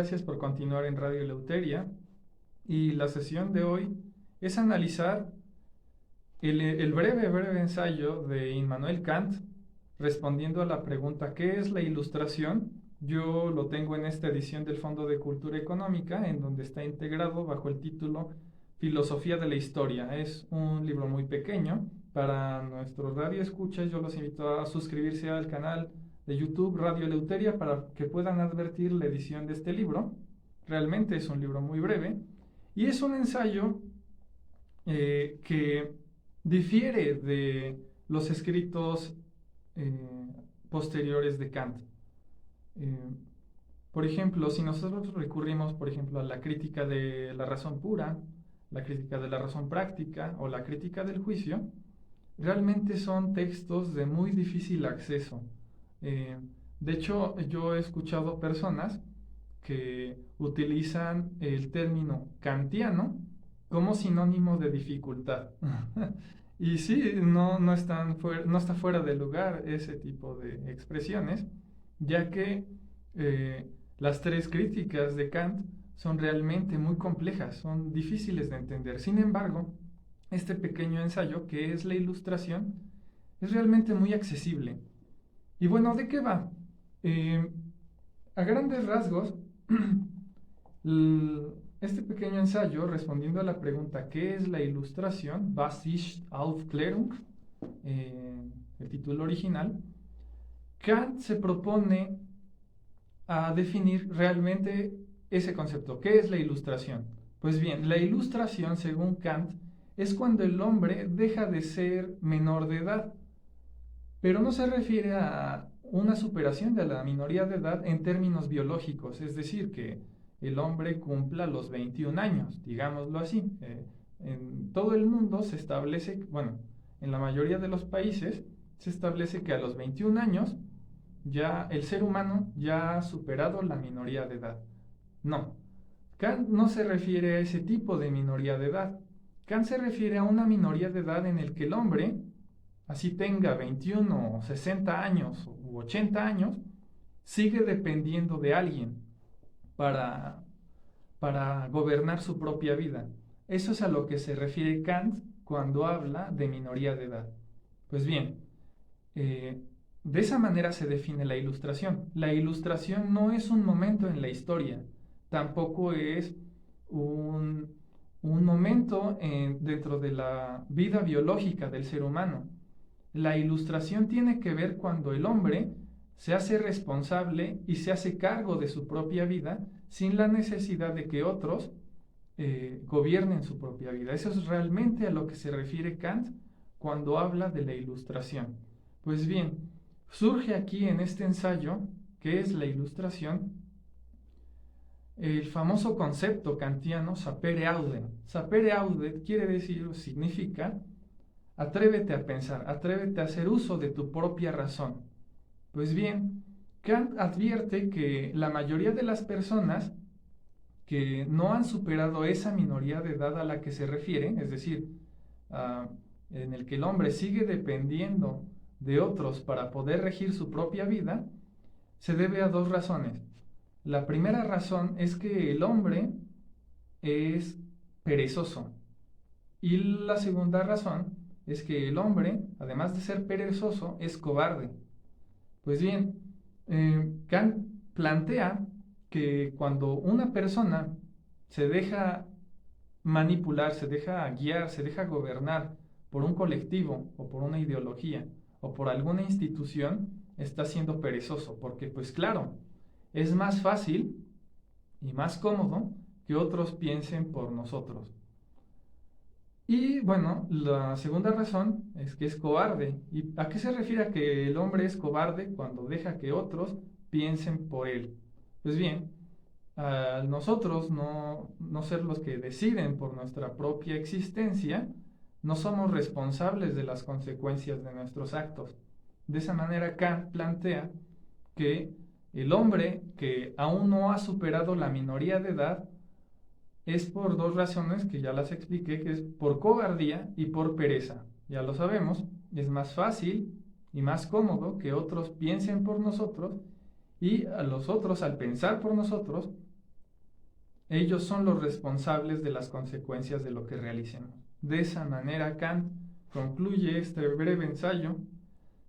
gracias por continuar en Radio Eleuteria. Y la sesión de hoy es analizar el breve ensayo de Immanuel Kant respondiendo a la pregunta ¿qué es la ilustración? Yo lo tengo en esta edición del Fondo de Cultura Económica, en donde está integrado bajo el título Filosofía de la Historia. Es un libro muy pequeño. Para nuestros radioescuchas, yo los invito a suscribirse al canal de YouTube Radio Eleuteria para que puedan advertir la edición de este libro. Realmente es un libro muy breve y es un ensayo que difiere de los escritos posteriores de Kant. Eh, por ejemplo, si nosotros recurrimos, por ejemplo, a la crítica de la razón pura, la crítica de la razón práctica o la crítica del juicio, realmente son textos de muy difícil acceso. De hecho, yo he escuchado personas que utilizan el término kantiano como sinónimo de dificultad. Y sí, no está fuera de lugar ese tipo de expresiones, ya que las tres críticas de Kant son realmente muy complejas, son difíciles de entender. Sin embargo, este pequeño ensayo, que es la ilustración, es realmente muy accesible. Y bueno, ¿de qué va? A grandes rasgos, este pequeño ensayo, respondiendo a la pregunta ¿qué es la ilustración? Was ist Aufklärung? El título original. Kant se propone a definir realmente ese concepto. ¿Qué es la ilustración? Pues bien, la ilustración, según Kant, es cuando el hombre deja de ser menor de edad, pero no se refiere a una superación de la minoría de edad en términos biológicos, es decir, que el hombre cumpla los 21 años, digámoslo así. En todo el mundo se establece, bueno, en la mayoría de los países se establece que a los 21 años ya el ser humano ya ha superado la minoría de edad. No, Kant no se refiere a ese tipo de minoría de edad. Kant se refiere a una minoría de edad en el que el hombre, así tenga 21, 60 años u 80 años, sigue dependiendo de alguien para, para gobernar su propia vida. Eso es a lo que se refiere Kant cuando habla de minoría de edad. Pues bien, de esa manera se define la ilustración. La ilustración no es un momento en la historia, tampoco es un momento dentro de la vida biológica del ser humano. La ilustración tiene que ver cuando el hombre se hace responsable y se hace cargo de su propia vida sin la necesidad de que otros gobiernen su propia vida. Eso es realmente a lo que se refiere Kant cuando habla de la ilustración. Pues bien, surge aquí en este ensayo, que es la ilustración, el famoso concepto kantiano sapere aude. Sapere aude quiere decir, significa, atrévete a pensar, atrévete a hacer uso de tu propia razón. Pues bien, Kant advierte que la mayoría de las personas que no han superado esa minoría de edad a la que se refiere, es decir, en el que el hombre sigue dependiendo de otros para poder regir su propia vida, se debe a dos razones. La primera razón es que el hombre es perezoso. Y la segunda razón es que el hombre, además de ser perezoso, es cobarde. Pues bien, Kant plantea que cuando una persona se deja manipular, se deja guiar, se deja gobernar por un colectivo o por una ideología o por alguna institución, está siendo perezoso, porque pues claro, es más fácil y más cómodo que otros piensen por nosotros. Y bueno, la segunda razón es que es cobarde. ¿Y a qué se refiere a que el hombre es cobarde cuando deja que otros piensen por él? Pues bien, al nosotros no ser los que deciden por nuestra propia existencia, no somos responsables de las consecuencias de nuestros actos. De esa manera Kant plantea que el hombre que aún no ha superado la minoría de edad es por dos razones que ya las expliqué, que es por cobardía y por pereza. Ya lo sabemos, es más fácil y más cómodo que otros piensen por nosotros y a los otros, al pensar por nosotros, Ellos son los responsables de las consecuencias de lo que realicemos. De esa manera Kant concluye este breve ensayo,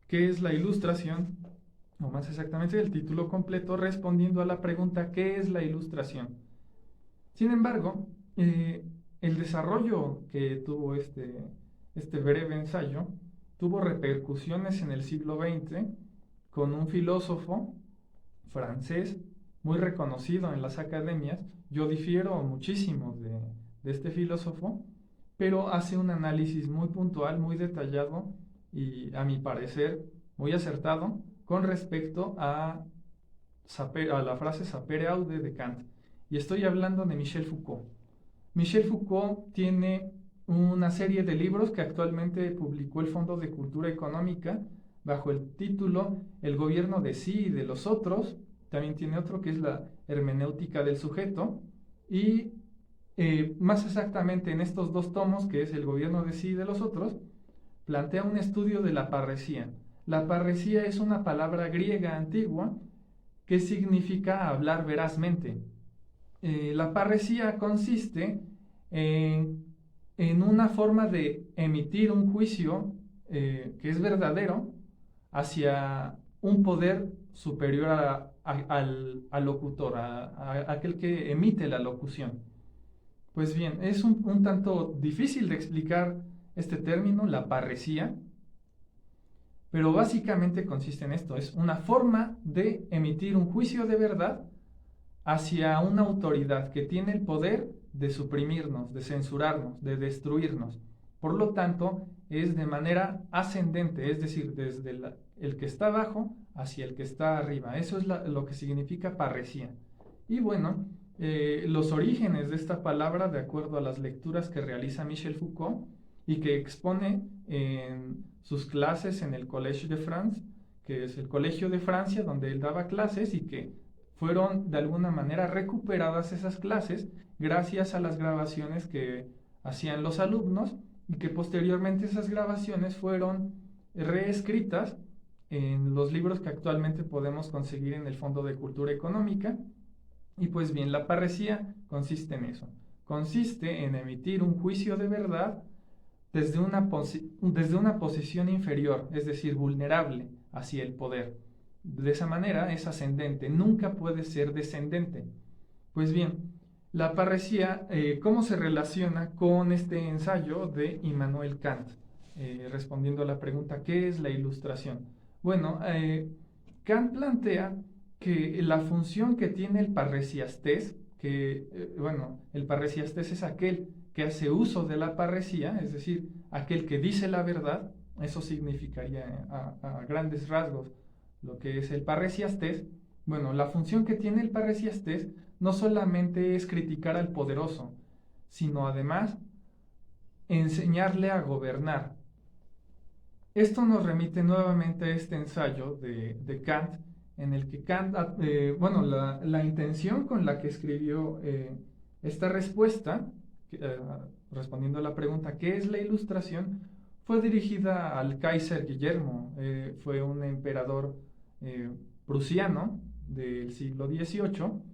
que es la ilustración, o más exactamente el título completo, respondiendo a la pregunta ¿qué es la ilustración? Sin embargo, el desarrollo que tuvo este breve ensayo tuvo repercusiones en el siglo XX con un filósofo francés muy reconocido en las academias. Yo difiero muchísimo de este filósofo, pero hace un análisis muy puntual, muy detallado y, a mi parecer, muy acertado con respecto a la frase sapere aude de Kant. Y estoy hablando de Michel Foucault. Michel Foucault tiene una serie de libros que actualmente publicó el Fondo de Cultura Económica bajo el título El gobierno de sí y de los otros. También tiene otro que es la hermenéutica del sujeto. Y más exactamente en estos dos tomos, que es el gobierno de sí y de los otros, plantea un estudio de la parresía. La parresía es una palabra griega antigua que significa hablar verazmente. La parresía consiste en una forma de emitir un juicio que es verdadero hacia un poder superior al locutor, a aquel que emite la locución. Pues bien, es un tanto difícil de explicar este término, la parresía, pero básicamente consiste en esto: es una forma de emitir un juicio de verdad hacia una autoridad que tiene el poder de suprimirnos, de censurarnos, de destruirnos. Por lo tanto, es de manera ascendente, es decir, desde el que está abajo hacia el que está arriba. Eso es lo que significa parresía. Y bueno, los orígenes de esta palabra, de acuerdo a las lecturas que realiza Michel Foucault y que expone en sus clases en el Collège de France, que es el Colegio de Francia, donde él daba clases, y que fueron de alguna manera recuperadas esas clases gracias a las grabaciones que hacían los alumnos, y que posteriormente esas grabaciones fueron reescritas en los libros que actualmente podemos conseguir en el Fondo de Cultura Económica. Y pues bien, la parresía consiste en eso. Consiste en emitir un juicio de verdad desde una posición inferior, es decir, vulnerable hacia el poder. De esa manera es ascendente, nunca puede ser descendente. Pues bien, la parresía, ¿cómo se relaciona con este ensayo de Immanuel Kant? Respondiendo a la pregunta, ¿qué es la ilustración? Bueno, Kant plantea que la función que tiene el parresiastés, el parresiastés es aquel que hace uso de la parresía, es decir, aquel que dice la verdad. Eso significaría a grandes rasgos lo que es el parresiastés. Bueno, la función que tiene el parresiastés no solamente es criticar al poderoso, sino además enseñarle a gobernar. Esto nos remite nuevamente a este ensayo de Kant, en el que Kant, la intención con la que escribió esta respuesta, respondiendo a la pregunta ¿qué es la ilustración?, fue dirigida al Kaiser Guillermo. Fue un emperador prusiano del siglo XVIII,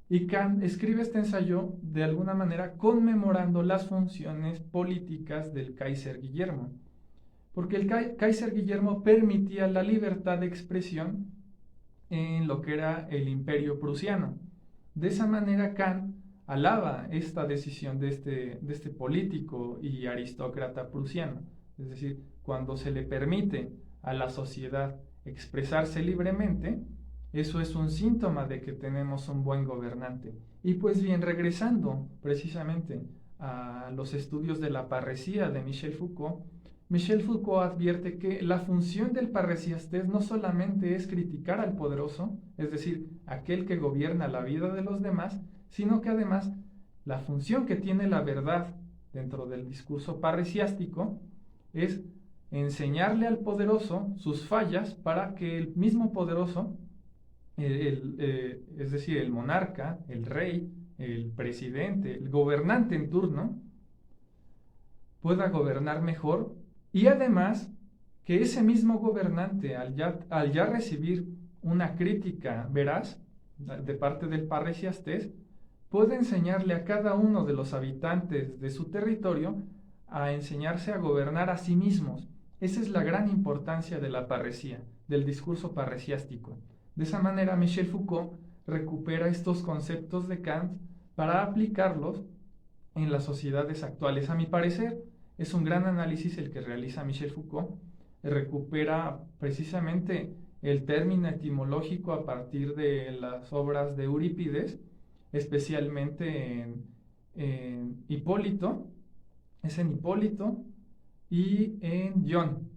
y Kant escribe este ensayo de alguna manera conmemorando las funciones políticas del Kaiser Guillermo, porque el Kaiser Guillermo permitía la libertad de expresión en lo que era el imperio prusiano. De esa manera Kant alaba esta decisión de este político y aristócrata prusiano. Es decir, cuando se le permite a la sociedad expresarse libremente, eso es un síntoma de que tenemos un buen gobernante. Y pues bien, regresando precisamente a los estudios de la parresía de Michel Foucault advierte que la función del parresiastés no solamente es criticar al poderoso, es decir, aquel que gobierna la vida de los demás, sino que además la función que tiene la verdad dentro del discurso parresiástico es enseñarle al poderoso sus fallas para que el mismo poderoso, es decir, el monarca, el rey, el presidente, el gobernante en turno, pueda gobernar mejor. Y además que ese mismo gobernante, al ya recibir una crítica veraz de parte del parresiastés, puede enseñarle a cada uno de los habitantes de su territorio a enseñarse a gobernar a sí mismos. Esa es la gran importancia de la parresía, del discurso parresiástico. De esa manera, Michel Foucault recupera estos conceptos de Kant para aplicarlos en las sociedades actuales. A mi parecer, es un gran análisis el que realiza Michel Foucault. Recupera precisamente el término etimológico a partir de las obras de Eurípides, especialmente en Hipólito, es en Hipólito y en John.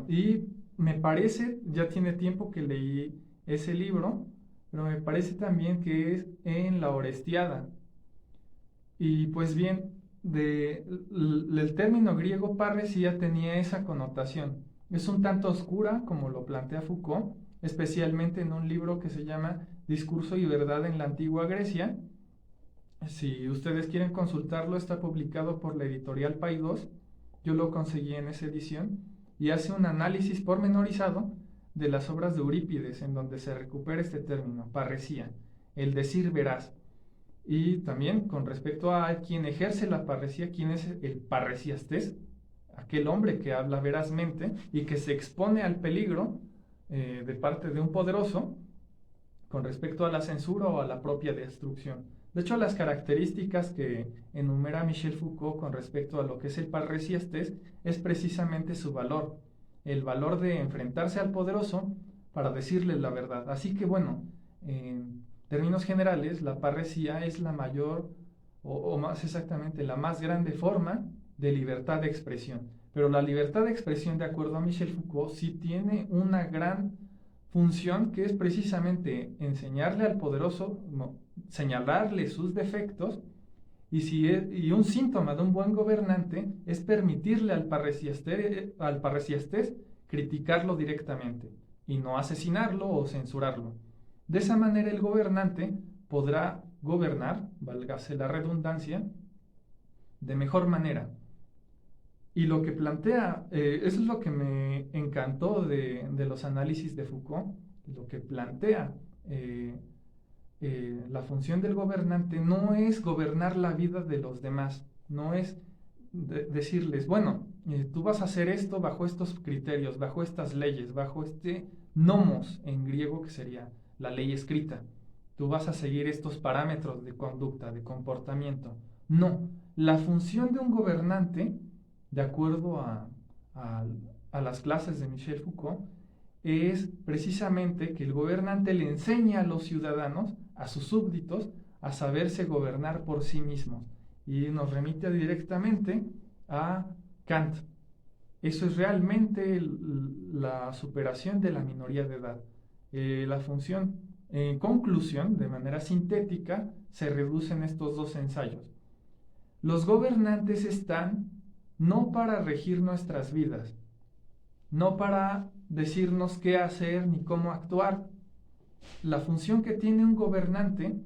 Y me parece, ya tiene tiempo que leí ese libro, pero me parece también que es en La Orestiada. Y pues bien, el término griego parresía tenía esa connotación. Es un tanto oscura, como lo plantea Foucault, especialmente en un libro que se llama Discurso y Verdad en la Antigua Grecia. Si ustedes quieren consultarlo, está publicado por la editorial Paidós. Yo lo conseguí en esa edición y hace un análisis pormenorizado de las obras de Eurípides, en donde se recupera este término, parresía, el decir veraz. Y también con respecto a quien ejerce la parresía, quién es el parresiastés, aquel hombre que habla verazmente y que se expone al peligro de parte de un poderoso con respecto a la censura o a la propia destrucción. De hecho, las características que enumera Michel Foucault con respecto a lo que es el parresiastés es precisamente su valor, el valor de enfrentarse al poderoso para decirle la verdad. Así que bueno, en términos generales, la parresía es la mayor, o más exactamente, la más grande forma de libertad de expresión. Pero la libertad de expresión, de acuerdo a Michel Foucault, sí tiene una gran función, que es precisamente enseñarle al poderoso, señalarle sus defectos, y un síntoma de un buen gobernante es permitirle al parresiastés criticarlo directamente y no asesinarlo o censurarlo. De esa manera el gobernante podrá gobernar, válgase la redundancia, de mejor manera. Y lo que plantea, eso es lo que me encantó de los análisis de Foucault, lo que plantea la función del gobernante no es gobernar la vida de los demás, no es decirles, bueno, tú vas a hacer esto bajo estos criterios, bajo estas leyes, bajo este nomos en griego, que sería la ley escrita. Tú vas a seguir estos parámetros de conducta, de comportamiento. No, la función de un gobernante, de acuerdo a las clases de Michel Foucault, es precisamente que el gobernante le enseñe a los ciudadanos, a sus súbditos, a saberse gobernar por sí mismos. Y nos remite directamente a Kant. Eso es realmente la superación de la minoría de edad. La función, en conclusión, de manera sintética, se reducen estos dos ensayos. Los gobernantes están no para regir nuestras vidas, no para decirnos qué hacer ni cómo actuar. La función que tiene un gobernante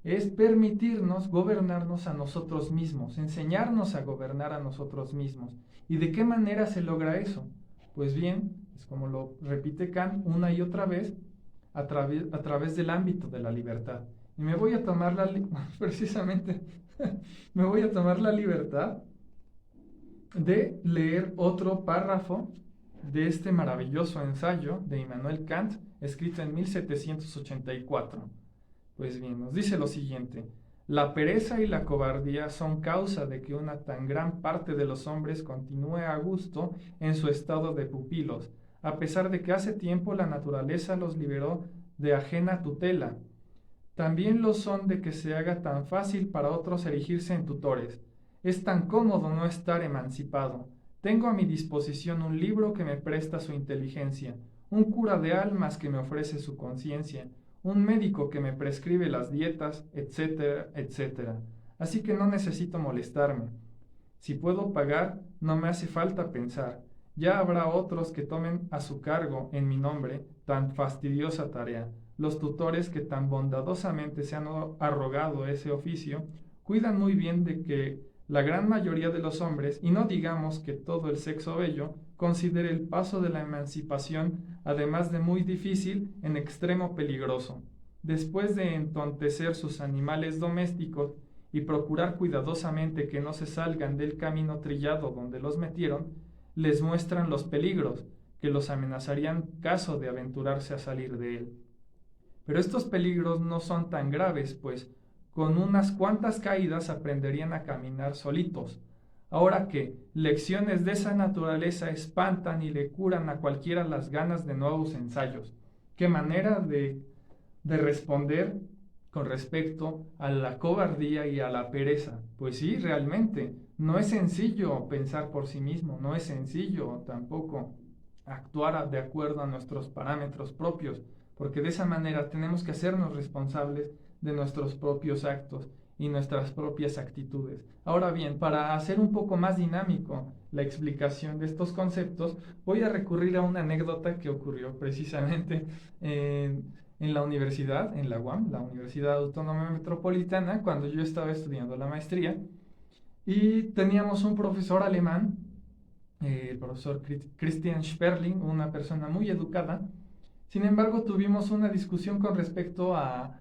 es permitirnos gobernarnos a nosotros mismos, enseñarnos a gobernar a nosotros mismos. ¿Y de qué manera se logra eso? Pues bien, es como lo repite Kant una y otra vez, a través del ámbito de la libertad. Y me voy a tomar precisamente, me voy a tomar la libertad de leer otro párrafo de este maravilloso ensayo de Immanuel Kant, escrito en 1784. Pues bien, nos dice lo siguiente: la pereza y la cobardía son causa de que una tan gran parte de los hombres continúe a gusto en su estado de pupilos, a pesar de que hace tiempo la naturaleza los liberó de ajena tutela. También lo son de que se haga tan fácil para otros erigirse en tutores. Es tan cómodo no estar emancipado. Tengo a mi disposición un libro que me presta su inteligencia, un cura de almas que me ofrece su conciencia, un médico que me prescribe las dietas, etcétera, etcétera. Así que no necesito molestarme. Si puedo pagar, no me hace falta pensar. Ya habrá otros que tomen a su cargo, en mi nombre, tan fastidiosa tarea. Los tutores que tan bondadosamente se han arrogado ese oficio, cuidan muy bien de que la gran mayoría de los hombres, y no digamos que todo el sexo bello, considere el paso de la emancipación, además de muy difícil, en extremo peligroso. después de entontecer sus animales domésticos y procurar cuidadosamente que no se salgan del camino trillado donde los metieron, les muestran los peligros que los amenazarían caso de aventurarse a salir de él. Pero estos peligros no son tan graves, pues con unas cuantas caídas aprenderían a caminar solitos. Ahora que lecciones de esa naturaleza espantan y le curan a cualquiera las ganas de nuevos ensayos. Qué manera de responder con respecto a la cobardía y a la pereza. Pues sí, realmente, no es sencillo pensar por sí mismo, no es sencillo tampoco actuar de acuerdo a nuestros parámetros propios, porque de esa manera tenemos que hacernos responsables de nuestros propios actos y nuestras propias actitudes. Ahora bien, para hacer un poco más dinámico la explicación de estos conceptos, voy a recurrir a una anécdota que ocurrió precisamente en la universidad, en la UAM, la Universidad Autónoma Metropolitana, cuando yo estaba estudiando la maestría, y teníamos un profesor alemán, el profesor Christian Sperling, una persona muy educada. Sin embargo, tuvimos una discusión con respecto a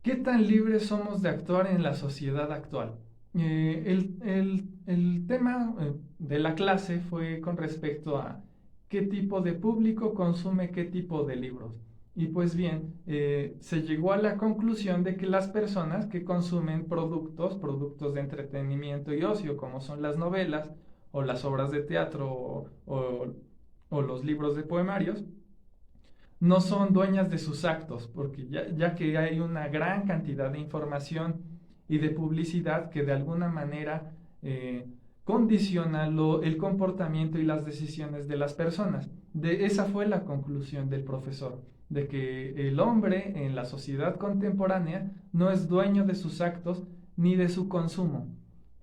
qué tan libres somos de actuar en la sociedad actual. El tema de la clase fue con respecto a qué tipo de público consume qué tipo de libros. Y pues bien, se llegó a la conclusión de que las personas que consumen productos de entretenimiento y ocio, como son las novelas o las obras de teatro o los libros de poemarios, no son dueñas de sus actos, porque ya que hay una gran cantidad de información y de publicidad que de alguna manera condiciona el comportamiento y las decisiones de las personas. Esa fue la conclusión del profesor, de que el hombre en la sociedad contemporánea no es dueño de sus actos ni de su consumo.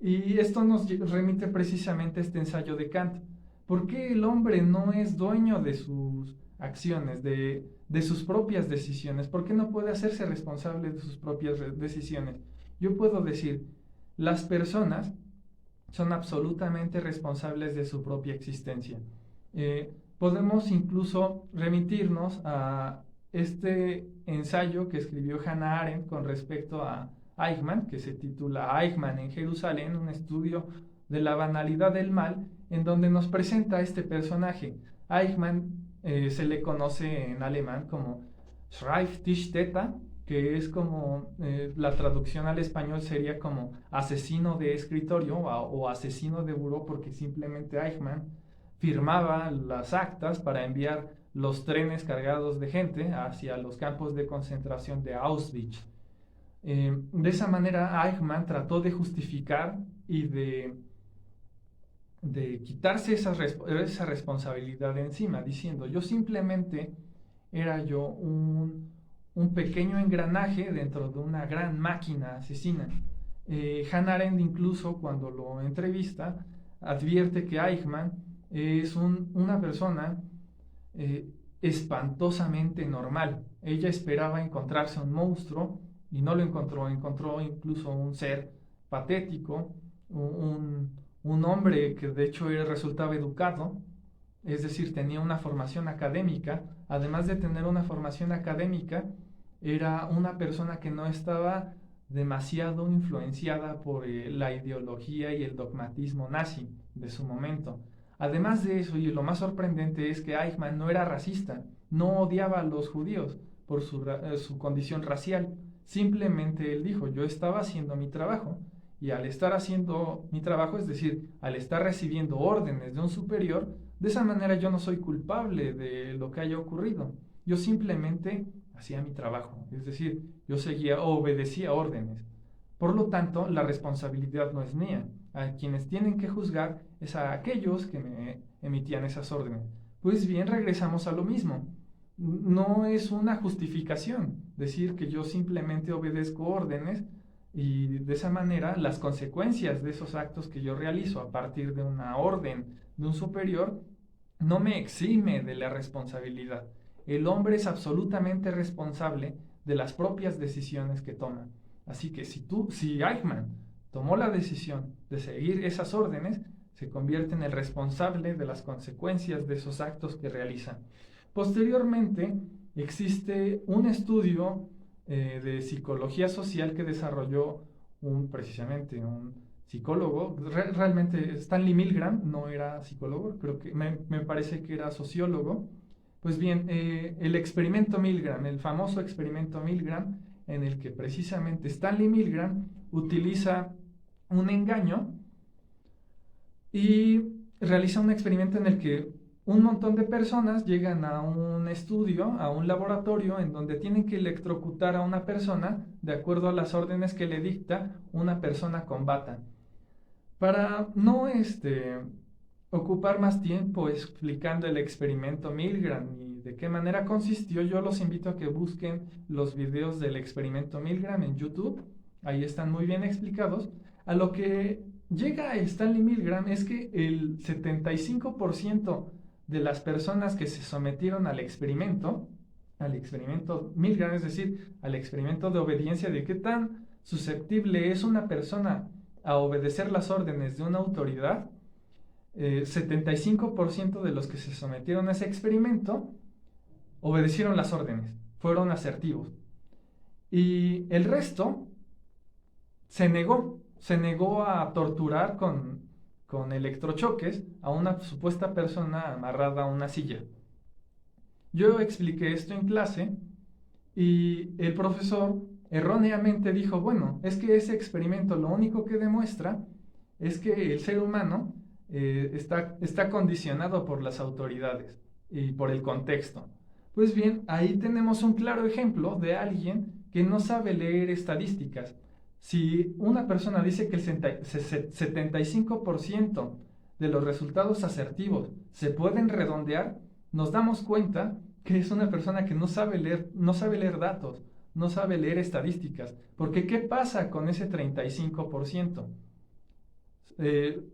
Y esto nos remite precisamente a este ensayo de Kant. ¿Por qué el hombre no es dueño de sus acciones, de sus propias decisiones? ¿Por qué no puede hacerse responsable de sus propias decisiones? Yo puedo decir, las personas son absolutamente responsables de su propia existencia. Podemos incluso remitirnos a este ensayo que escribió Hannah Arendt con respecto a Eichmann, que se titula Eichmann en Jerusalén, un estudio de la banalidad del mal, en donde nos presenta a este personaje. Eichmann se le conoce en alemán como Schreibtischtäter, que es como la traducción al español sería como asesino de escritorio o asesino de buró, porque simplemente Eichmann firmaba las actas para enviar los trenes cargados de gente hacia los campos de concentración de Auschwitz. De esa manera Eichmann trató de justificar y de quitarse esa responsabilidad de encima, diciendo, yo simplemente era yo un pequeño engranaje dentro de una gran máquina asesina. Hannah Arendt incluso cuando lo entrevista advierte que Eichmann es una persona espantosamente normal. Ella esperaba encontrarse un monstruo y no lo encontró incluso un ser patético, un hombre que de hecho resultaba educado, es decir, tenía una formación académica. Además de tener una formación académica, era una persona que no estaba demasiado influenciada por la ideología y el dogmatismo nazi de su momento. Además de eso, y lo más sorprendente es que Eichmann no era racista, no odiaba a los judíos por su condición racial. Simplemente él dijo, yo estaba haciendo mi trabajo, y al estar haciendo mi trabajo, es decir, al estar recibiendo órdenes de un superior, de esa manera yo no soy culpable de lo que haya ocurrido. Yo simplemente hacía mi trabajo, es decir, yo seguía o obedecía órdenes. Por lo tanto, la responsabilidad no es mía. A quienes tienen que juzgar es a aquellos que me emitían esas órdenes. Pues bien, regresamos a lo mismo. No es una justificación decir que yo simplemente obedezco órdenes y de esa manera las consecuencias de esos actos que yo realizo a partir de una orden de un superior no me exime de la responsabilidad. El hombre es absolutamente responsable de las propias decisiones que toma. Así que si Eichmann tomó la decisión de seguir esas órdenes, se convierte en el responsable de las consecuencias de esos actos que realiza. Posteriormente, existe un estudio de psicología social que desarrolló precisamente un psicólogo. Realmente Stanley Milgram no era psicólogo, creo que me parece que era sociólogo. Pues bien, el experimento Milgram, el famoso experimento Milgram, en el que precisamente Stanley Milgram utiliza un engaño y realiza un experimento en el que un montón de personas llegan a un estudio, a un laboratorio, en donde tienen que electrocutar a una persona de acuerdo a las órdenes que le dicta una persona con bata. Para no ocupar más tiempo explicando el experimento Milgram y de qué manera consistió, yo los invito a que busquen los videos del experimento Milgram en YouTube. Ahí están muy bien explicados. A lo que llega a Stanley Milgram es que el 75% de las personas que se sometieron al experimento Milgram, es decir, al experimento de obediencia, de qué tan susceptible es una persona a obedecer las órdenes de una autoridad, 75% de los que se sometieron a ese experimento obedecieron las órdenes, fueron asertivos. Y el resto se negó a torturar con electrochoques a una supuesta persona amarrada a una silla. Yo expliqué esto en clase y el profesor erróneamente dijo, bueno, es que ese experimento lo único que demuestra es que el ser humano está condicionado por las autoridades y por el contexto. Pues bien, ahí tenemos un claro ejemplo de alguien que no sabe leer estadísticas. Si una persona dice que el 75% de los resultados asertivos se pueden redondear, nos damos cuenta que es una persona que no sabe leer datos, no sabe leer estadísticas. Porque ¿qué pasa con ese 35%?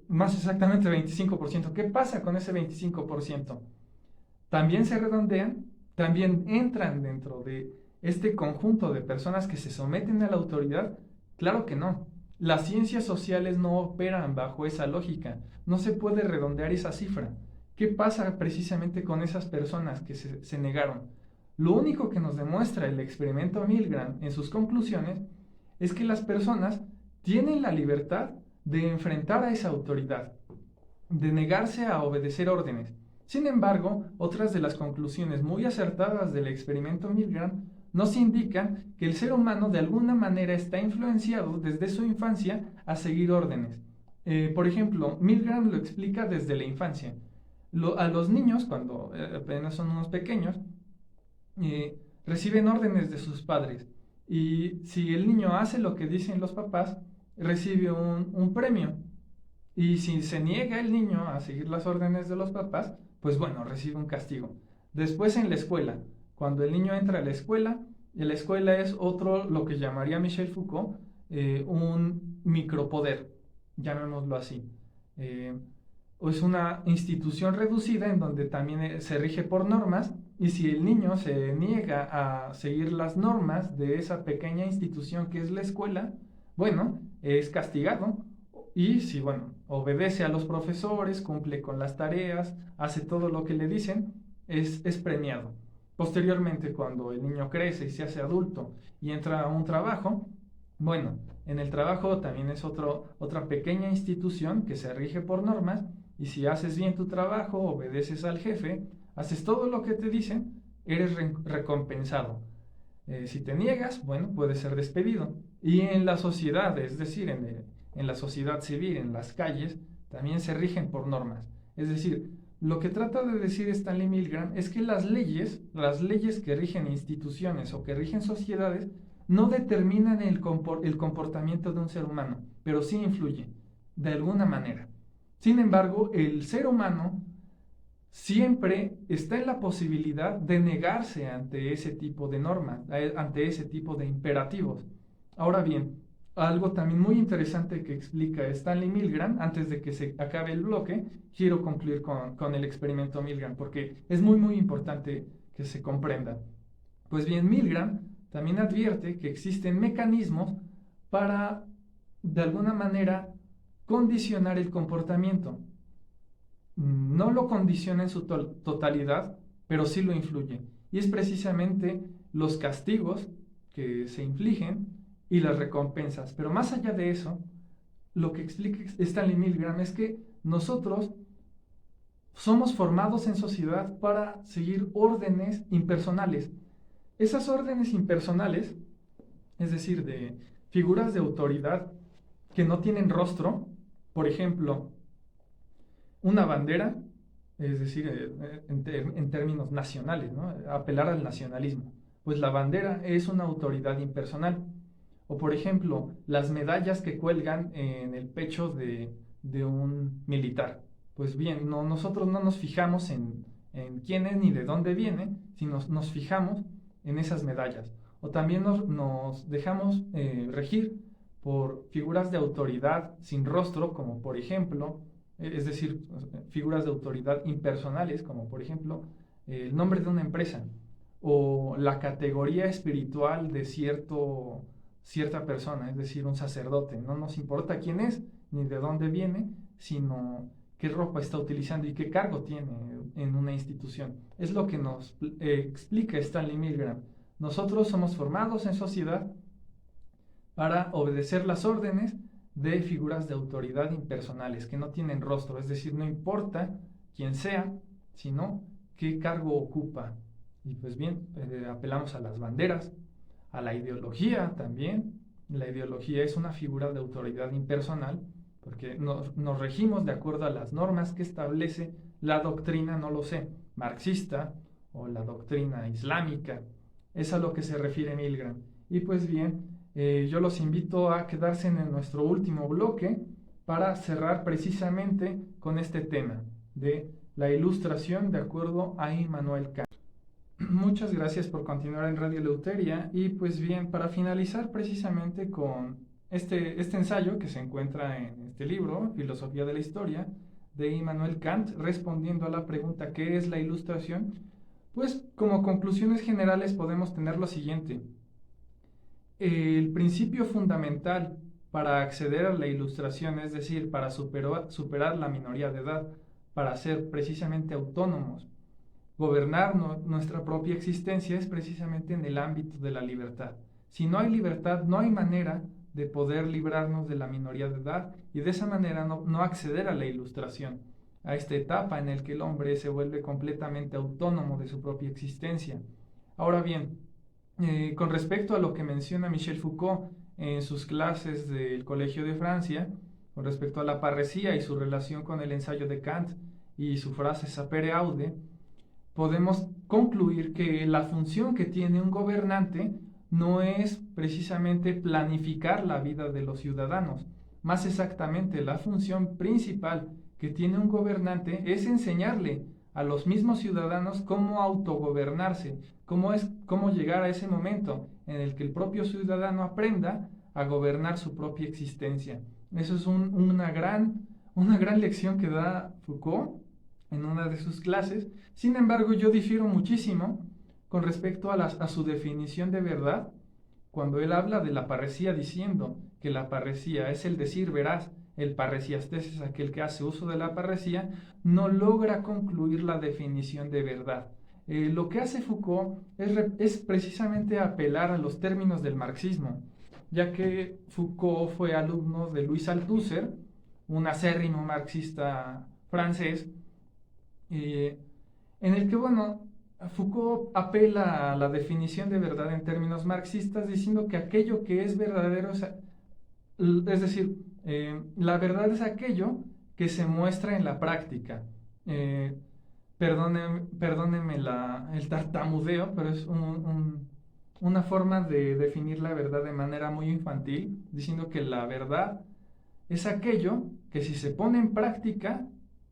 Más exactamente 25%. ¿Qué pasa con ese 25%? También se redondean, también entran dentro de este conjunto de personas que se someten a la autoridad. Claro que no. Las ciencias sociales no operan bajo esa lógica. No se puede redondear esa cifra. ¿Qué pasa precisamente con esas personas que se negaron? Lo único que nos demuestra el experimento Milgram en sus conclusiones es que las personas tienen la libertad de enfrentar a esa autoridad, de negarse a obedecer órdenes. Sin embargo, otras de las conclusiones muy acertadas del experimento Milgram nos indican que el ser humano de alguna manera está influenciado desde su infancia a seguir órdenes. Por ejemplo, Milgram lo explica desde la infancia. A los niños, cuando apenas son unos pequeños, reciben órdenes de sus padres. Y si el niño hace lo que dicen los papás, recibe un premio. Y si se niega el niño a seguir las órdenes de los papás, pues bueno, recibe un castigo. Después en la escuela, cuando el niño entra a la escuela es otro, lo que llamaría Michel Foucault, un micropoder, llamémoslo así. Es una institución reducida en donde también se rige por normas, y si el niño se niega a seguir las normas de esa pequeña institución que es la escuela, bueno, es castigado. Y si, bueno, obedece a los profesores, cumple con las tareas, hace todo lo que le dicen, es premiado. Posteriormente, cuando el niño crece y se hace adulto y entra a un trabajo, bueno, en el trabajo también es otra pequeña institución que se rige por normas, y si haces bien tu trabajo, obedeces al jefe, haces todo lo que te dicen, eres recompensado. Si te niegas, bueno, puedes ser despedido. Y en la sociedad, es decir, en la sociedad civil, en las calles, también se rigen por normas. Es decir, lo que trata de decir Stanley Milgram es que las leyes que rigen instituciones o que rigen sociedades, no determinan el comportamiento de un ser humano, pero sí influyen, de alguna manera. Sin embargo, el ser humano siempre está en la posibilidad de negarse ante ese tipo de normas, ante ese tipo de imperativos. Ahora bien, algo también muy interesante que explica Stanley Milgram, antes de que se acabe el bloque, quiero concluir con el experimento Milgram, porque es muy importante que se comprenda. Pues bien, Milgram también advierte que existen mecanismos para, de alguna manera, condicionar el comportamiento. No lo condiciona en su totalidad, pero sí lo influye. Y es precisamente los castigos que se infligen y las recompensas. Pero más allá de eso, lo que explica Stanley Milgram es que nosotros somos formados en sociedad para seguir órdenes impersonales. Esas órdenes impersonales, es decir, de figuras de autoridad que no tienen rostro, por ejemplo, una bandera, es decir, en términos nacionales, ¿no? Apelar al nacionalismo. Pues la bandera es una autoridad impersonal. O por ejemplo, las medallas que cuelgan en el pecho de un militar. Pues bien, nosotros no nos fijamos en quién es ni de dónde viene, sino nos fijamos en esas medallas. O también nos dejamos regir por figuras de autoridad sin rostro, como por ejemplo, es decir, figuras de autoridad impersonales, como por ejemplo el nombre de una empresa o la categoría espiritual de cierta persona, es decir, un sacerdote. No nos importa quién es ni de dónde viene, sino qué ropa está utilizando y qué cargo tiene en una institución. Es lo que nos explica Stanley Milgram. Nosotros somos formados en sociedad para obedecer las órdenes de figuras de autoridad impersonales que no tienen rostro, es decir, no importa quién sea, sino qué cargo ocupa. Y pues bien, apelamos a las banderas, a la ideología también. La ideología es una figura de autoridad impersonal porque nos regimos de acuerdo a las normas que establece la doctrina, no lo sé, marxista o la doctrina islámica. Es a lo que se refiere Milgram. Y pues bien, yo los invito a quedarse en nuestro último bloque para cerrar precisamente con este tema de la ilustración de acuerdo a Immanuel Kant. Muchas gracias por continuar en Radio Eleuteria y pues bien, para finalizar precisamente con este ensayo que se encuentra en este libro, Filosofía de la Historia, de Immanuel Kant, respondiendo a la pregunta ¿qué es la ilustración? Pues como conclusiones generales podemos tener lo siguiente. El principio fundamental para acceder a la ilustración, es decir, para superar la minoría de edad, para ser precisamente autónomos, gobernar nuestra propia existencia, es precisamente en el ámbito de la libertad. Si no hay libertad, no hay manera de poder librarnos de la minoría de edad y de esa manera no acceder a la ilustración, a esta etapa en la que el hombre se vuelve completamente autónomo de su propia existencia. Ahora bien, con respecto a lo que menciona Michel Foucault en sus clases del Colegio de Francia, con respecto a la parresía y su relación con el ensayo de Kant y su frase sapere aude, podemos concluir que la función que tiene un gobernante no es precisamente planificar la vida de los ciudadanos. Más exactamente, la función principal que tiene un gobernante es enseñarle a los mismos ciudadanos cómo autogobernarse, cómo llegar a ese momento en el que el propio ciudadano aprenda a gobernar su propia existencia. Eso es una gran lección que da Foucault en una de sus clases. Sin embargo, yo difiero muchísimo con respecto a su definición de verdad, cuando él habla de la parresía diciendo que la parresía es el decir veraz, el parresiastés es aquel que hace uso de la parresía, no logra concluir la definición de verdad. Lo que hace Foucault es precisamente apelar a los términos del marxismo, ya que Foucault fue alumno de Louis Althusser, un acérrimo marxista francés, en el que, Foucault apela a la definición de verdad en términos marxistas, diciendo que aquello que es verdadero es decir, la verdad es aquello que se muestra en la práctica. Perdónenme el tartamudeo, pero es una forma de definir la verdad de manera muy infantil, diciendo que la verdad es aquello que si se pone en práctica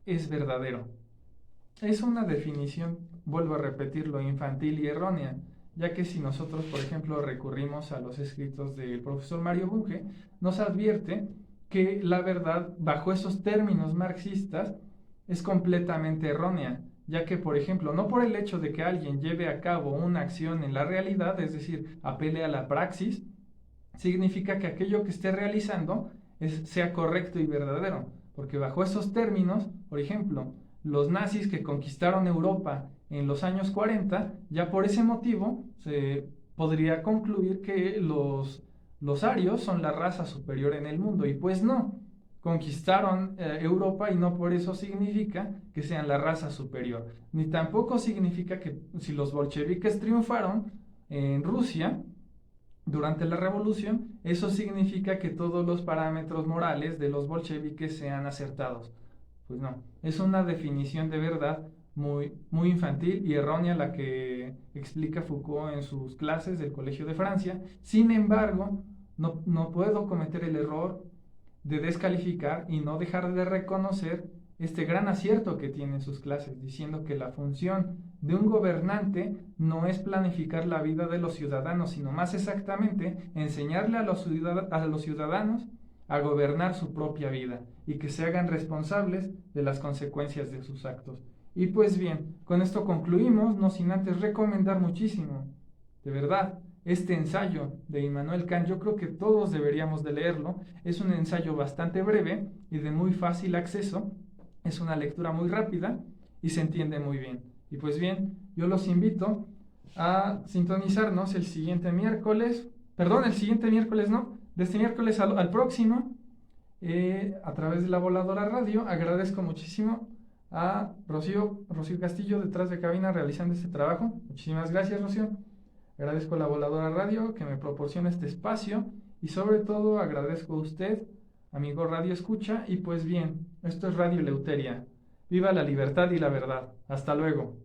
es verdadero. Es una definición, vuelvo a repetirlo, infantil y errónea, ya que si nosotros, por ejemplo, recurrimos a los escritos del profesor Mario Bunge, nos advierte que la verdad, bajo esos términos marxistas, es completamente errónea, ya que, por ejemplo, no por el hecho de que alguien lleve a cabo una acción en la realidad, es decir, apele a la praxis, significa que aquello que esté realizando sea correcto y verdadero, porque bajo esos términos, por ejemplo, los nazis que conquistaron Europa en los años 40, ya por ese motivo podría concluir que los arios son la raza superior en el mundo, y pues no, conquistaron Europa y no por eso significa que sean la raza superior, ni tampoco significa que si los bolcheviques triunfaron en Rusia durante la revolución, eso significa que todos los parámetros morales de los bolcheviques sean acertados. Pues no, es una definición de verdad muy infantil y errónea la que explica Foucault en sus clases del Colegio de Francia. Sin embargo, no puedo cometer el error de descalificar y no dejar de reconocer este gran acierto que tiene en sus clases, diciendo que la función de un gobernante no es planificar la vida de los ciudadanos, sino más exactamente enseñarle a los ciudadanos a gobernar su propia vida y que se hagan responsables de las consecuencias de sus actos. Y pues bien, con esto concluimos, no sin antes recomendar muchísimo, de verdad, este ensayo de Immanuel Kant. Yo creo que todos deberíamos de leerlo. Es un ensayo bastante breve y de muy fácil acceso. Es una lectura muy rápida y se entiende muy bien. Y pues bien, yo los invito a sintonizarnos el siguiente miércoles, de este miércoles al próximo, a través de la Voladora Radio. Agradezco muchísimo a Rocío Castillo detrás de cabina realizando este trabajo. Muchísimas gracias, Rocío. Agradezco a la Voladora Radio que me proporciona este espacio y sobre todo agradezco a usted, amigo Radio Escucha. Y pues bien, esto es Radio Eleuteria. Viva la libertad y la verdad. Hasta luego.